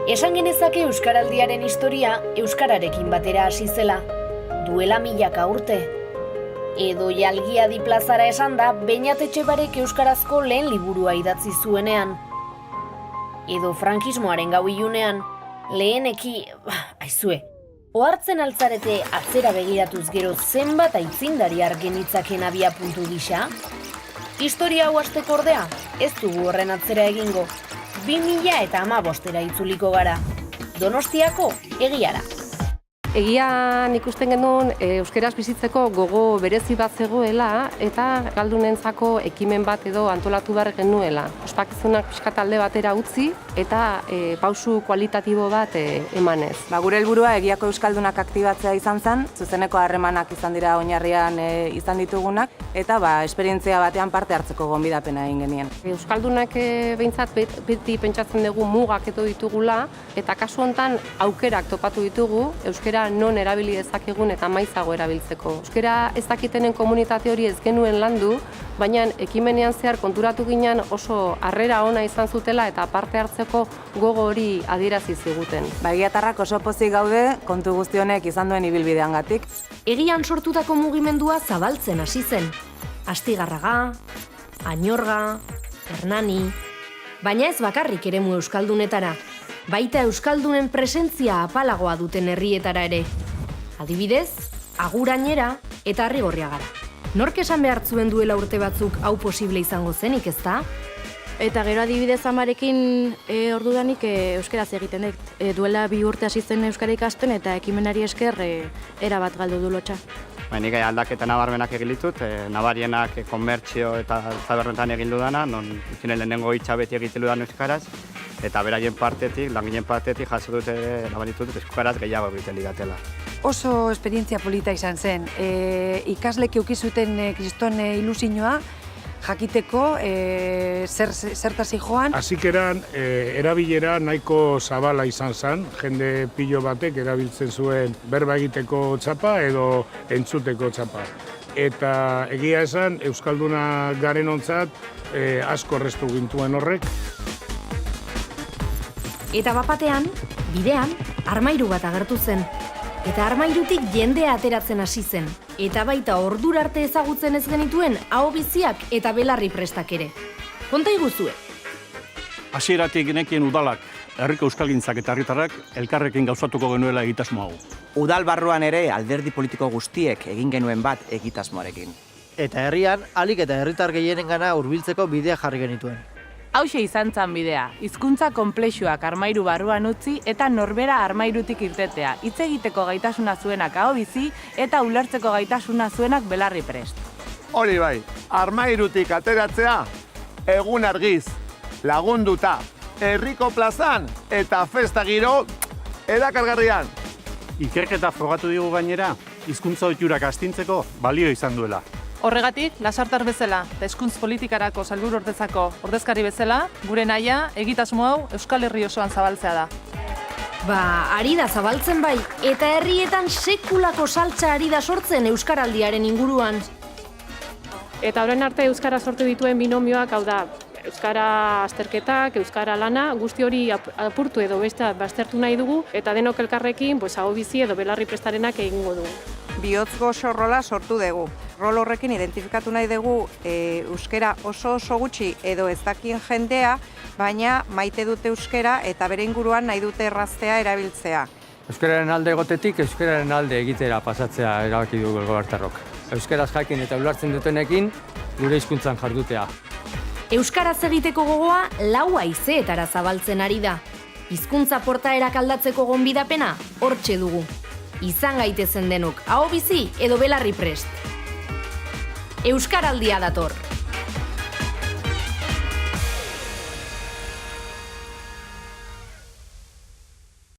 Esan genezake euskaraldiaren historia euskararekin batera hasi zela, duela milaka urte. Edo Jalgiadi plazara esan da Beñat Etxebarek euskarazko lehen liburua idatzi zuenean. Edo frankismoaren gau ilunean, leheneki, aizue, ohartzen altzarete atzera begiratuz gero zenbat aitzindari argenitzaken abia puntu gisa? Historia hau hasteko ordea, ez dugu horren atzera egingo. 2015era itzuliko gara. Donostiako egiara. Egian ikusten genuen euskeraz bizitzeko gogo berezi bat zegoela eta galdunentzako ekimen bat edo antolatu behar genuela. Ospakizunak pixkat alde batera utzi eta pausu kualitatibo bat emanez. Gure helburua egiako euskaldunak aktibatzea izan zen, zuzeneko harremanak izan dira oinarrian izan ditugunak, eta esperientzia batean parte hartzeko gonbidapena egin genien. Euskaldunak behintzat beti pentsatzen dugu mugak edo ditugula, eta kasu honetan aukerak topatu ditugu, euskera non erabili dezakegun eta maizago erabiltzeko. Euskera ez dakitenen komunitate hori ez genuen landu, baina ekimenean zehar konturatu ginen oso harrera ona izan zutela eta parte hartzeko gogo hori adierazi ziguten. Egiatarrak oso pozik gaude kontu guzti honek izan duen ibilbideangatik. Egian sortutako mugimendua zabaltzen hasi zen. Astigarraga, Añorga, Hernani, baina ez bakarrik eremu euskaldunetara. Baita euskaldunen presentzia apalagoa duten herrietara ere. Adibidez, Agurainera eta Arrigorriagara. Nork esan behar zuen duela urte batzuk hau posible izango zenik, ezta? Eta gero adibidez amarekin ordudanik euskaraz egiten dut. Duela 2 urte hasi zen euskara ikasten eta ekimenari esker erabat galdu du lotxa. Nik aldaketa nabarmenak egin ditut, nabarienak komertzio eta tabernetan egin dudana, non ikinen lehenengo hitza beti egiten dudan euskaraz, eta beraien partetik, langileen partetik jaso dute nabaritut euskaraz gehiago egiten ligatela. Oso esperientzia polita izan zen. Ikaslek eukizuten kriston ilusioa, jakiteko zertaz joan. Hasikeran erabilera nahiko zabala izan zen, jende pilo batek erabiltzen zuen berba egiteko txapa edo entzuteko txapa. Eta egia esan, euskalduna garen ontzat asko errestu gintuen horrek. Eta bapatean, bidean, armairu bat agertu zen. Eta armairutik jendea ateratzen hasi zen. Eta baita ordura arte ezagutzen ez genituen ahobiziak eta belarri prestak ere. Konta iguzue. Hasieratik genekien udalak, herriko euskalgintzak eta herritarrak elkarrekin gauzatuko genuela egitasmo hau. Udal barruan ere alderdi politiko guztiek egin genuen bat egitasmoarekin. Eta herrian, alik eta herritar gehienengana hurbiltzeko bidea jarri genituen. Hauxe izan zen bidea, hizkuntza konplexuak armairu barruan utzi eta norbera armairutik irtetea, hitz egiteko gaitasuna zuenak ahobizi eta ulertzeko gaitasuna zuenak belarri prest. Hori bai, armairutik ateratzea, egun argiz, lagunduta, herriko plazan eta festa giro erakargarrian. Ikerketa frogatu digu gainera, hizkuntza ohiturak astintzeko balio izan duela. Horregatik, lasartar bezala eta hizkuntz politikarako sailburuordetzako ordezkari bezala, gure nahia egitasmo hau Euskal Herri osoan zabaltzea da. Ari da zabaltzen bai, eta herrietan sekulako saltza ari da sortzen euskaraldiaren inguruan. Eta orain arte euskara sortu dituen binomioak, hau da, euskara azterketak, euskara lana, guzti hori apurtu edo beste baztertu nahi dugu, eta denok elkarrekin ahobizi edo belarri prestarenak egingo dugu. Bihotz goxo rola sortu dugu. Rol horrekin identifikatu nahi dugu euskera oso gutxi edo ez dakien jendea, baina maite dute euskera eta bere inguruan nahi dute erraztea erabiltzea. Euskararen alde egotetik, euskararen alde egitera pasatzea erabaki dugu elgobartarrok. Euskaraz jakin eta ulertzen dutenekin, gure hizkuntzan jardutea. Euskaraz egiteko gogoa 4 haizeetara zabaltzen ari da. Hizkuntza portaerak aldatzeko gonbidapena hortxe dugu. Izan gaitezen denok, ahobizi edo belarri prest. Euskaraldia dator.